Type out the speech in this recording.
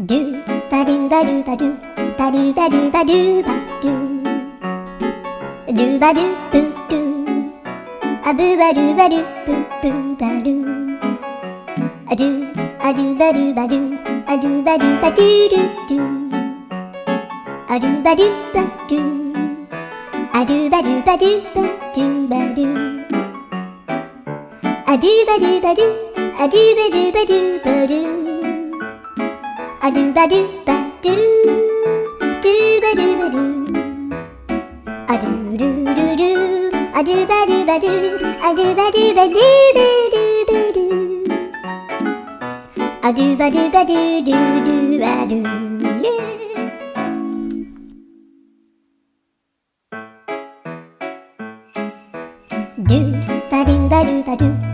do ba do ba do ba do ba do ba do ba do ba do do ba do boo do a boo ba do ba do boo boo ba do a do ba do ba do a do ba do ba do do do a do ba do ba do a do ba do ba do ba do ba do a do ba do ba do a do ba do ba do ba do a do ba do ba do do ba do ba do a do do do do a do ba do ba do a do ba do ba do ba do ba do a do ba do ba do do do ba do yeah. Do ba do ba do ba do